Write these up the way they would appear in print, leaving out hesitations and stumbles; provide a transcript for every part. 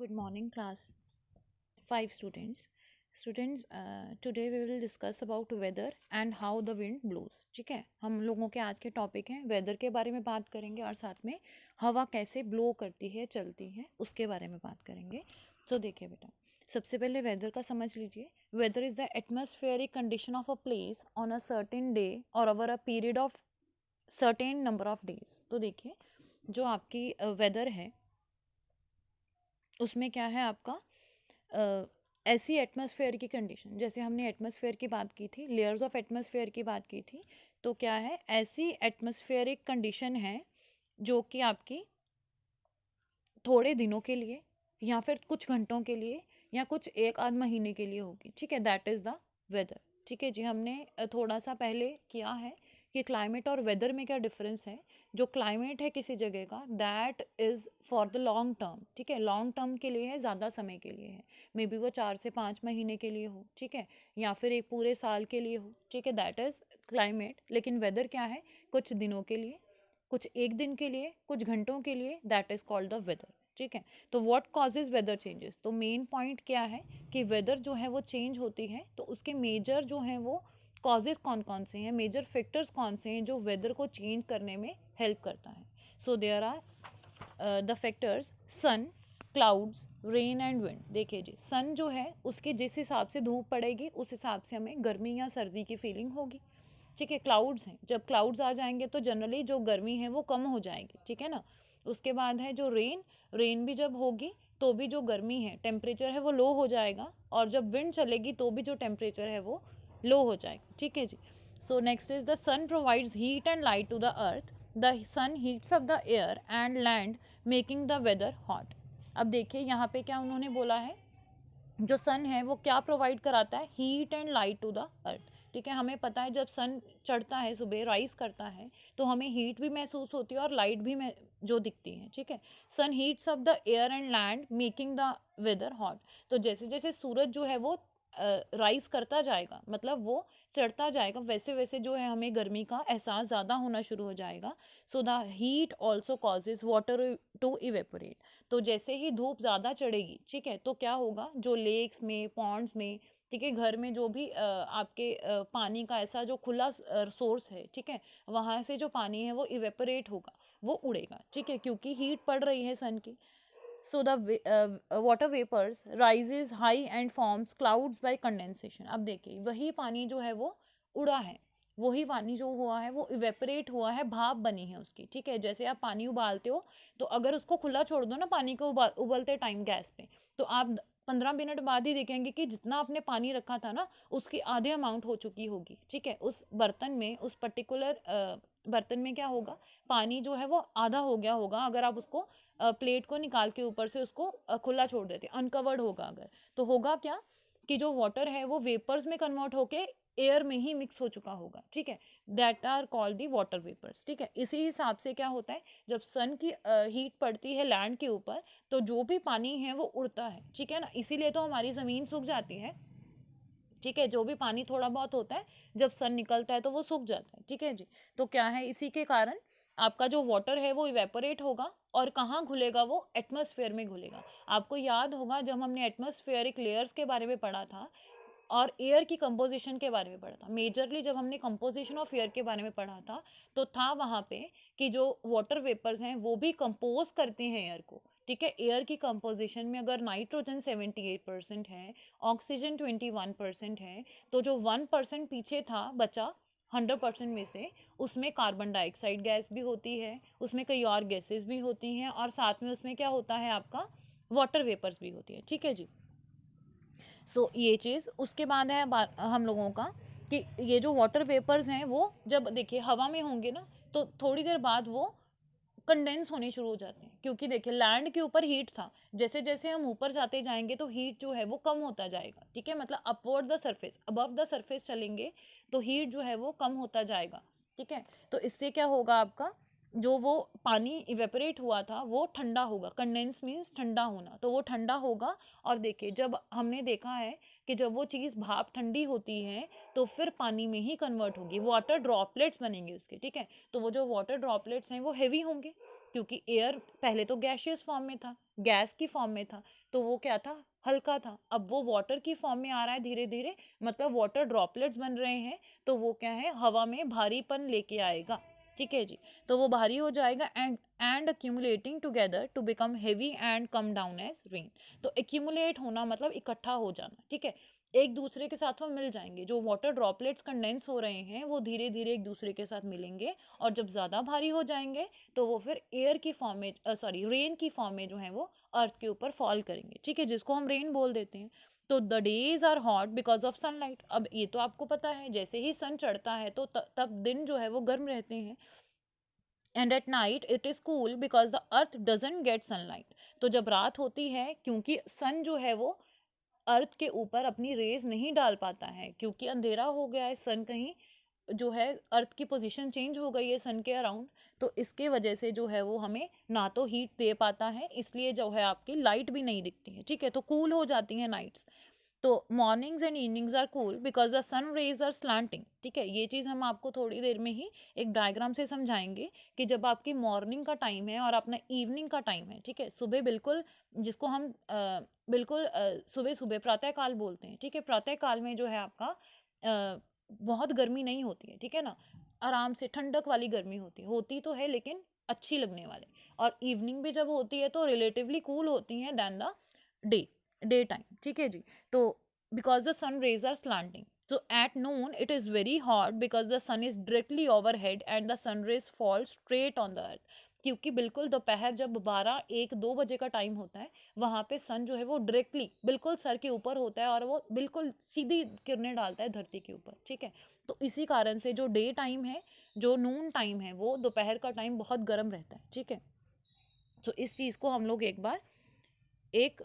Good morning, class 5 students. Today we will discuss about weather and how the wind blows. ठीक है, हम लोगों के आज के टॉपिक हैं वेदर के बारे में बात करेंगे और साथ में हवा कैसे ब्लो करती है, चलती है, उसके बारे में बात करेंगे. तो देखिए बेटा, सबसे पहले वेदर का समझ लीजिए. Weather is the atmospheric condition of a place on a certain day और over a period of certain number of days. तो देखिए, जो आपकी वेदर है उसमें क्या है आपका ऐसी एटमॉस्फेयर की कंडीशन, जैसे हमने एटमॉस्फेयर की बात की थी, लेयर्स ऑफ एटमॉस्फेयर की बात की थी. तो क्या है, ऐसी एटमॉस्फेरिक कंडीशन है जो कि आपकी थोड़े दिनों के लिए या फिर कुछ घंटों के लिए या कुछ एक आध महीने के लिए होगी. ठीक है, दैट इज़ द वेदर. ठीक है जी, हमने थोड़ा सा पहले किया है कि क्लाइमेट और वेदर में क्या डिफरेंस है. जो क्लाइमेट है किसी जगह का, that is for the long term. ठीक है, लॉन्ग टर्म के लिए है, ज़्यादा समय के लिए है. मे बी वो 4 से 5 महीने के लिए हो, ठीक है, या फिर एक पूरे साल के लिए हो. ठीक है, दैट इज़ क्लाइमेट. लेकिन वेदर क्या है, कुछ दिनों के लिए, कुछ एक दिन के लिए, कुछ घंटों के लिए, that is called the weather. ठीक है, तो व्हाट कॉजेज वेदर चेंजेस. तो मेन पॉइंट क्या है कि वेदर जो है वो चेंज होती है, तो उसके मेजर जो हैं वो कॉजेज कौन कौन से हैं, मेजर फैक्टर्स कौन से हैं जो वेदर को चेंज करने में हेल्प करता है. So there are the factors: sun, clouds, rain and wind. देखिए जी, सन जो है उसके जिस हिसाब से धूप पड़ेगी उस हिसाब से हमें गर्मी या सर्दी की फीलिंग होगी. ठीक है, क्लाउड्स हैं, जब क्लाउड्स आ जाएंगे तो जनरली जो गर्मी है वो कम हो जाएगी. ठीक है ना. उसके बाद है जो रेन. रेन भी जब होगी तो भी जो गर्मी है, टेम्परेचर है वो लो हो जाएगा, और जब विंड चलेगी तो भी जो टेम्परेचर है वो लो हो जाएगा. ठीक है जी. So next is the sun provides heat and light to the earth. The sun heats up the air and land making the weather hot. अब देखिए यहाँ पे क्या उन्होंने बोला है, जो सन है वो क्या प्रोवाइड कराता है, heat and light to the earth. ठीक है, हमें पता है जब सन चढ़ता है, सुबह राइज करता है, तो हमें हीट भी महसूस होती है और लाइट भी जो दिखती है. ठीक है, sun heats up the air and land making the weather hot. तो जैसे जैसे सूरज जो है वो राइज करता जाएगा, मतलब वो चढ़ता जाएगा, वैसे वैसे जो है हमें गर्मी का एहसास ज़्यादा होना शुरू हो जाएगा. So the heat also causes water to evaporate. तो जैसे ही धूप ज़्यादा चढ़ेगी, ठीक है, तो क्या होगा, जो लेक्स में, पॉन्ड्स में, ठीक है, घर में जो भी आपके पानी का ऐसा जो खुला सोर्स है, ठीक है, वहाँ से जो पानी है वो इवेपोरेट होगा, वो उड़ेगा. ठीक है, क्योंकि हीट पड़ रही है सन की. So the water vapours rises high and forms clouds by condensation. अब देखिए, वही पानी जो है वो उड़ा है, वही पानी जो हुआ है वो इवेपोरेट हुआ है, भाप बनी है उसकी. ठीक है, जैसे आप पानी उबालते हो तो अगर उसको खुला छोड़ दो ना पानी को उबलते टाइम गैस पे, तो आप 15 मिनट बाद ही देखेंगे कि जितना आपने पानी रखा था ना उसकी आधे अमाउंट हो चुकी होगी. ठीक है, उस बर्तन में, उस पर्टिकुलर बर्तन में क्या होगा, पानी जो है वो आधा हो गया होगा अगर आप उसको प्लेट को निकाल के ऊपर से उसको खुला छोड़ देते, अनकवर्ड होगा अगर, तो होगा क्या कि जो वाटर है वो वेपर्स में कन्वर्ट होके एयर में ही मिक्स हो चुका होगा. ठीक है, that are called the water vapours. ठीक है, इसी हिसाब से क्या होता है, जब सन की हीट पड़ती है लैंड के ऊपर तो जो भी पानी है वो उड़ता है. ठीक है ना, इसीलिए तो हमारी ज़मीन सूख जाती है. ठीक है, जो भी पानी थोड़ा बहुत होता है जब सन निकलता है तो वो सूख जाता है. ठीक है जी, तो क्या है, इसी के कारण आपका जो वाटर है वो इवेपोरेट होगा और कहाँ घुलेगा, वो एटमॉस्फेयर में घुलेगा. आपको याद होगा जब हमने एटमॉस्फेयरिक लेयर्स के बारे में पढ़ा था और एयर की कंपोजिशन के बारे में पढ़ा था, मेजरली जब हमने कंपोजिशन ऑफ एयर के बारे में पढ़ा था तो था वहाँ पे कि जो वाटर वेपर्स हैं वो भी कंपोज करते हैं एयर को. ठीक है, एयर की कंपोजिशन में अगर नाइट्रोजन 78% है, ऑक्सीजन 21% है, तो जो 1% पीछे था बचा 100% में से, उसमें कार्बन डाइऑक्साइड गैस भी होती है, उसमें कई और गैसेस भी होती हैं, और साथ में उसमें क्या होता है आपका, वाटर वेपर्स भी होती है. ठीक है जी. सो ये चीज़. उसके बाद है हम लोगों का कि ये जो वाटर वेपर्स हैं वो जब देखिए हवा में होंगे ना तो थोड़ी देर बाद वो कंडेंस होने शुरू हो जाते हैं, क्योंकि देखिए लैंड के ऊपर हीट था, जैसे जैसे हम ऊपर जाते जाएंगे तो हीट जो है वो कम होता जाएगा. ठीक है, मतलब upward the surface, above the surface चलेंगे तो हीट जो है वो कम होता जाएगा. ठीक है, तो इससे क्या होगा, आपका जो वो पानी इवेपोरेट हुआ था वो ठंडा होगा. कंडेंस मीन्स ठंडा होना, तो वो ठंडा होगा. और देखिए, जब हमने देखा है कि जब वो चीज़ भाप ठंडी होती है तो फिर पानी में ही कन्वर्ट होगी, वाटर ड्रॉपलेट्स बनेंगे उसके. ठीक है, तो वो जो वाटर ड्रॉपलेट्स हैं वो हेवी होंगे, क्योंकि एयर पहले तो गैशियस फॉर्म में था, गैस की फॉर्म में था. तो वो क्या था, हल्का था। अब वो वाटर की फॉर्म में आ रहा है धीरे धीरे, मतलब वाटर ड्रॉपलेट्स बन रहे हैं, तो वो क्या है, हवा में भारीपन लेके आएगा। ठीक है जी, तो वो भारी हो जाएगा and accumulating together to become heavy and come down as rain. तो एक्यूमुलेट होना मतलब इकट्ठा हो जाना। ठीक है, एक दूसरे के साथ वो मिल जाएंगे, जो वाटर ड्रॉपलेट्स कंडेंस हो रहे हैं वो धीरे धीरे एक दूसरे के साथ मिलेंगे, और जब ज़्यादा भारी हो जाएंगे तो वो फिर एयर की फॉर्म में, सॉरी रेन की फॉर्म में जो है वो अर्थ के ऊपर फॉल करेंगे। ठीक है, जिसको हम रेन बोल देते हैं। तो the days are hot because of sunlight. अब ये तो आपको पता है, जैसे ही सन चढ़ता है तो तब दिन जो है वो गर्म रहते हैं, and at night it is cool because the earth doesn't get sunlight. तो जब रात होती है, क्योंकि सन जो है वो अर्थ के ऊपर अपनी रेज नहीं डाल पाता है, क्योंकि अंधेरा हो गया है, सन कहीं जो है अर्थ की पोजीशन चेंज हो गई है सन के अराउंड, तो इसके वजह से जो है वो हमें ना तो हीट दे पाता है, इसलिए जो है आपकी लाइट भी नहीं दिखती है। ठीक है, तो कूल हो जाती हैं नाइट्स। तो mornings and evenings are cool because the sun rays are slanting. ठीक है, ये चीज़ हम आपको थोड़ी देर में ही एक डायग्राम से समझाएंगे कि जब आपकी मॉर्निंग का टाइम है और अपना इवनिंग का टाइम है, ठीक है, सुबह बिल्कुल, जिसको हम बिल्कुल सुबह सुबह प्रातःकाल बोलते हैं। ठीक है, प्रातःकाल में जो है आपका बहुत गर्मी नहीं होती है। ठीक है ना, आराम से ठंडक वाली गर्मी होती तो है, लेकिन अच्छी लगने वाले। और इवनिंग भी जब होती है तो रिलेटिवली कूल होती हैं देन द डे टाइम। ठीक है जी, तो because the sun rays are slanting, so at noon it is very hot because the sun is directly overhead and the sun rays fall straight on the earth। क्योंकि बिल्कुल दोपहर जब 12-1-2 बजे का टाइम होता है, वहाँ पे सन जो है वो डायरेक्टली बिल्कुल सर के ऊपर होता है और वो बिल्कुल सीधी किरणें डालता है धरती के ऊपर। ठीक है, तो इसी कारण से जो डे टाइम है, जो नून टाइम है, वो दोपहर का टाइम बहुत गर्म रहता है। ठीक है, तो इस चीज़ को हम लोग एक बार एक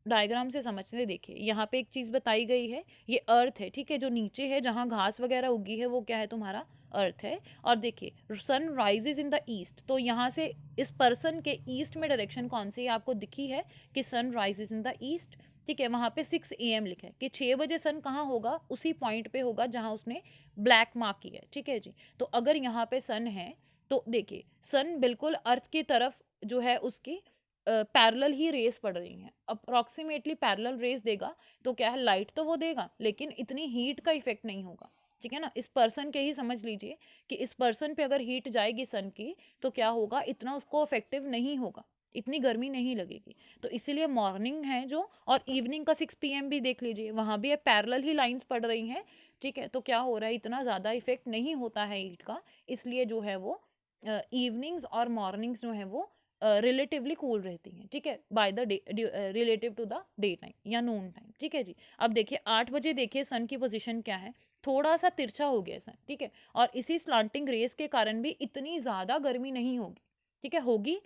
डायग्राम से समझने देखिए। यहाँ पे एक चीज़ बताई गई है, ये अर्थ है। ठीक है, जो नीचे है जहाँ घास वगैरह उगी है वो क्या है, तुम्हारा अर्थ है। और देखिए sun rises in the east, तो यहाँ से इस पर्सन के ईस्ट में डायरेक्शन कौन सी आपको दिखी है कि sun rises in the east. ठीक है, वहाँ पे 6 AM लिखा है कि 6 बजे सन कहाँ होगा, उसी पॉइंट पे होगा जहाँ उसने ब्लैक मार्क किया है। ठीक है जी, तो अगर यहाँ पे सन है तो देखिए सन बिल्कुल अर्थ की तरफ जो है उसकी पैरेलल ही रेस पड़ रही हैं, अप्रॉक्सीमेटली पैरेलल रेस देगा, तो क्या है, लाइट तो वो देगा लेकिन इतनी हीट का इफेक्ट नहीं होगा। ठीक है ना, इस पर्सन के ही समझ लीजिए कि इस पर्सन पे अगर हीट जाएगी सन की तो क्या होगा, इतना उसको इफेक्टिव नहीं होगा, इतनी गर्मी नहीं लगेगी। तो इसीलिए मॉर्निंग है जो, और इवनिंग का 6 PM भी देख लीजिए, वहाँ भी पैरेलल ही लाइंस पड़ रही हैं। ठीक है, तो क्या हो रहा है, इतना ज़्यादा इफेक्ट नहीं होता है हीट का, इसलिए जो है वो इवनिंग्स और मॉर्निंग्स जो है वो रिलेटिवली कूल रहती हैं। ठीक है, by the day, relative to the day time या नून टाइम। ठीक है जी, अब देखिए 8 बजे देखिए सन की पोजीशन क्या है, थोड़ा सा तिरछा हो गया सन। ठीक है, और इसी स्लांटिंग रेस के कारण भी इतनी ज़्यादा गर्मी नहीं होगी। ठीक है, होगी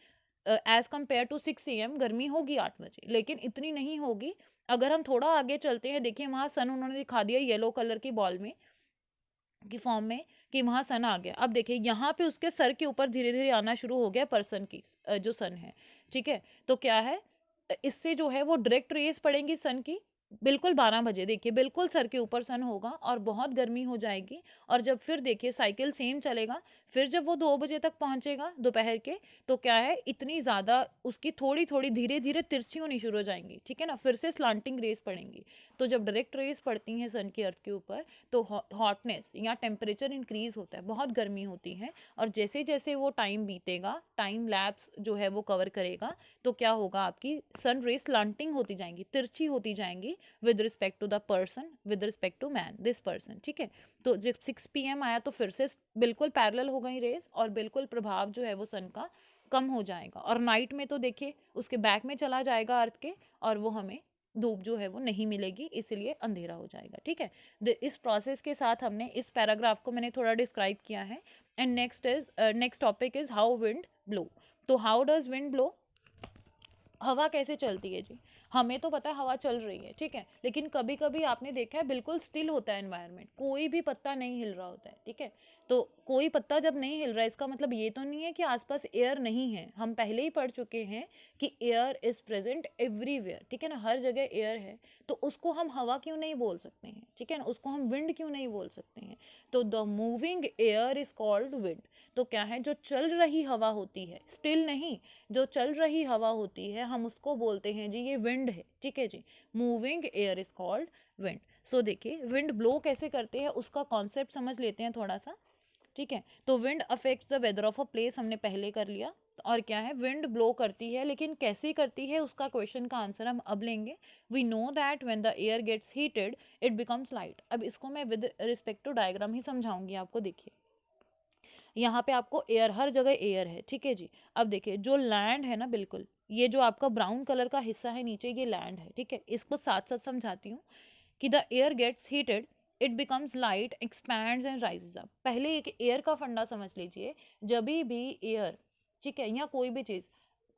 एज कम्पेयर टू 6 AM गर्मी होगी 8 बजे, लेकिन इतनी नहीं होगी। अगर हम थोड़ा आगे चलते हैं, देखिए वहाँ सन उन्होंने दिखा दिया येलो कलर की बॉल में की फॉर्म में कि वहाँ सन आ गया। अब देखिए यहाँ पे उसके सर के ऊपर धीरे धीरे आना शुरू हो गया पर्सन की जो सन है। ठीक है, तो क्या है, इससे जो है वो डायरेक्ट रेस पड़ेंगी सन की, बिल्कुल 12 बजे देखिए बिल्कुल सर के ऊपर सन होगा और बहुत गर्मी हो जाएगी। और जब फिर देखिए साइकिल सेम चलेगा, फिर जब वो 2 बजे तक पहुंचेगा दोपहर के, तो क्या है, इतनी ज़्यादा उसकी थोड़ी थोड़ी धीरे धीरे तिरछी होनी शुरू हो जाएंगी। ठीक है ना, फिर से स्लांटिंग रेस पड़ेंगी। तो जब डायरेक्ट रेस पड़ती हैं सन की अर्थ के ऊपर तो हॉटनेस या टेम्परेचर इंक्रीज होता है, बहुत गर्मी होती है। और जैसे जैसे वो टाइम बीतेगा, टाइम लैप्स जो है वो कवर करेगा, तो क्या होगा, आपकी सन रेस स्लांटिंग होती जाएंगी, तिरछी होती जाएंगी with respect to the person, with respect to man, this person. ठीक है, तो जब 6 PM आया तो फिर से बिल्कुल पैरेलल हो गई रेस और बिल्कुल प्रभाव जो है वो सन का कम हो जाएगा। और नाइट में तो देखिए उसके बैक में चला जाएगा अर्थ के, और वो हमें धूप जो है वो नहीं मिलेगी, इसलिए अंधेरा हो जाएगा। ठीक है, इस प्रोसेस के साथ हमने इस पैराग्राफ को मैंने थोड़ा डिस्क्राइब किया है। And next topic is how wind blow. तो हाउ डज विंड ब्लो, हवा कैसे चलती है जी, हमें तो पता है हवा चल रही है। ठीक है, लेकिन कभी कभी आपने देखा है बिल्कुल स्टिल होता है एनवायरनमेंट, कोई भी पत्ता नहीं हिल रहा होता है। ठीक है, तो कोई पत्ता जब नहीं हिल रहा है इसका मतलब ये तो नहीं है कि आसपास एयर नहीं है। हम पहले ही पढ़ चुके हैं कि एयर इज प्रेजेंट एवरीवेयर, ठीक है ना, हर जगह एयर है। तो उसको हम हवा क्यों नहीं बोल सकते हैं, ठीक है ना, उसको हम विंड क्यों नहीं बोल सकते हैं। तो the moving air is called wind. तो क्या है, जो चल रही हवा होती है, स्टिल नहीं, जो चल रही हवा होती है हम उसको बोलते हैं जी ये विंड है, ठीक है जी। Moving air is called wind. So देखिए विंड ब्लो कैसे करते हैं उसका कॉन्सेप्ट समझ लेते हैं थोड़ा सा, ठीक है। तो wind affects the weather of a place हमने पहले कर लिया। और क्या है, विंड ब्लो करती है, लेकिन कैसे करती है उसका क्वेश्चन का आंसर हम अब लेंगे। We know that when the air gets heated it becomes light. अब इसको मैं विद रिस्पेक्ट टू डायग्राम ही समझाऊंगी आपको। देखिए यहाँ पे आपको एयर, हर जगह एयर है, ठीक है जी। अब देखिए जो लैंड है ना, बिल्कुल ये जो आपका ब्राउन कलर का हिस्सा है नीचे, ये लैंड है, ठीक है। इसको साथ साथ समझाती हूँ कि the air gets heated it becomes light expands and rises up. पहले एक एयर का फंडा समझ लीजिए। जब भी एयर, ठीक है, या कोई भी चीज़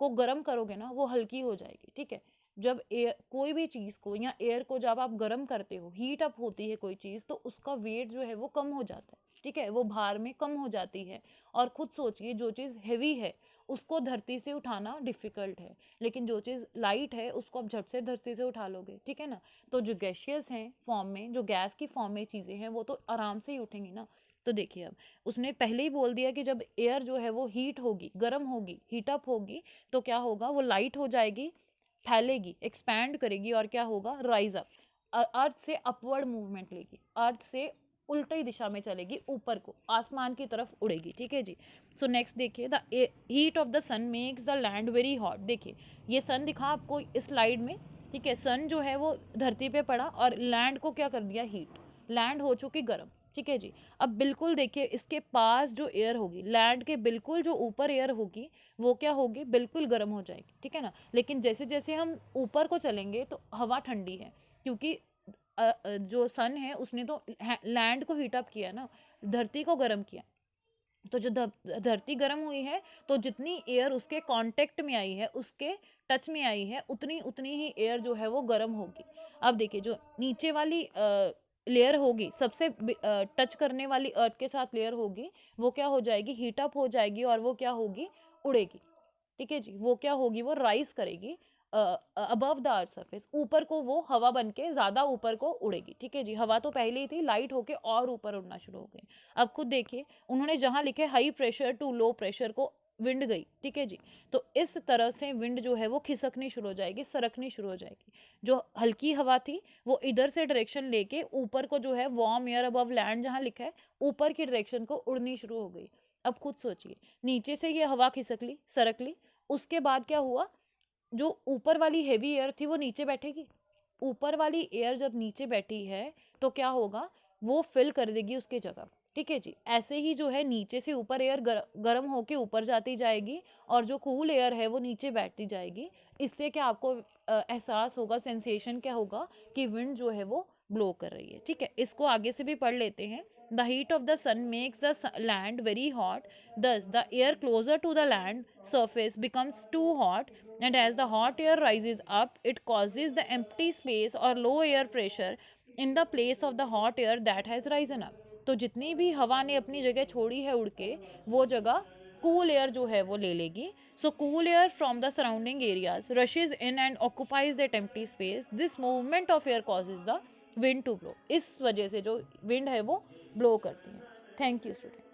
को गर्म करोगे ना वो हल्की हो जाएगी, ठीक है। जब एयर, कोई भी चीज़ को या एयर को जब आप गर्म करते हो, हीट अप होती है कोई चीज़, तो उसका वेट जो है वो कम हो जाता है, ठीक है, वो भार में कम हो जाती है। और खुद सोचिए जो चीज़ हैवी है उसको धरती से उठाना डिफिकल्ट है, लेकिन जो चीज़ लाइट है उसको आप झट से धरती से उठा लोगे, ठीक है ना। तो जो गैशियस हैं फॉर्म में, जो गैस की फॉर्म में चीज़ें हैं वो तो आराम से ही उठेंगी ना। तो देखिए अब उसने पहले ही बोल दिया कि जब एयर जो है वो हीट होगी, गर्म होगी, हीट अप होगी, तो क्या होगा, वो लाइट हो जाएगी, फैलेगी, एक्सपैंड करेगी, और क्या होगा, राइज अप, अर्थ से अपवर्ड मूवमेंट लेगी, अर्थ से उल्टी दिशा में चलेगी, ऊपर को आसमान की तरफ उड़ेगी, ठीक है जी। सो नेक्स्ट देखिए, the heat of the sun makes the land very hot. देखिए ये सन दिखा आपको इस स्लाइड में, ठीक है। सन जो है वो धरती पे पड़ा और लैंड को क्या कर दिया, हीट, लैंड हो चुकी गर्म, ठीक है जी। अब बिल्कुल देखिए इसके पास जो एयर होगी, लैंड के बिल्कुल जो ऊपर एयर होगी वो क्या होगी, बिल्कुल गर्म हो जाएगी, ठीक है ना। लेकिन जैसे जैसे हम ऊपर को चलेंगे तो हवा ठंडी है, क्योंकि जो सन है उसने तो लैंड को हीट अप किया ना, धरती को गर्म किया। तो जो धरती गर्म हुई है तो जितनी एयर उसके कांटेक्ट में आई है, उसके टच में आई है, उतनी उतनी ही एयर जो है वो गर्म होगी। अब देखिए जो नीचे वाली लेयर होगी, सबसे टच करने वाली अर्थ के साथ लेयर होगी, वो क्या हो जाएगी, हीट अप हो जाएगी, और वो क्या होगी, उड़ेगी, ठीक है जी। वो क्या होगी, वो राइज करेगी अबव द अर्थ सरफेस, ऊपर को वो हवा बन के ज़्यादा ऊपर को उड़ेगी, ठीक है जी। हवा तो पहले ही थी, लाइट होके और ऊपर उड़ना शुरू हो गई। अब खुद देखिए उन्होंने जहाँ लिखे high pressure to low pressure को विंड गई, ठीक है जी। तो इस तरह से विंड जो है वो खिसकनी शुरू हो जाएगी, सरकनी शुरू हो जाएगी। जो हल्की हवा थी वो इधर से डायरेक्शन लेके ऊपर को जो है वार्म एयर अबव लैंड जहाँ लिखा है, ऊपर की डायरेक्शन को उड़नी शुरू हो गई। अब खुद सोचिए, नीचे से ये हवा खिसक सरक ली, उसके बाद क्या हुआ, जो ऊपर वाली हैवी एयर थी वो नीचे बैठेगी। ऊपर वाली एयर जब नीचे बैठी है तो क्या होगा, वो फिल कर देगी उसकी जगह, ठीक है जी। ऐसे ही जो है नीचे से ऊपर एयर गर्म होके ऊपर जाती जाएगी, और जो कूल एयर है वो नीचे बैठती जाएगी। इससे क्या आपको एहसास होगा, सेंसेशन क्या होगा कि विंड जो है वो ब्लो कर रही है, ठीक है। इसको आगे से भी पढ़ लेते हैं। The heat of the sun makes the land very hot, thus the air closer to the land surface becomes too hot, and as the hot air rises up it causes the empty space or low air pressure in the place of the hot air that has risen up। तो जितनी भी हवा ने अपनी जगह छोड़ी है उड़ के, वो जगह कूल एयर जो है वो ले लेगी। So cool air from the surrounding areas rushes in and occupies that empty space. This movement of air causes the wind to blow. इस वजह से जो विंड है वो ब्लो करती है। Thank you student.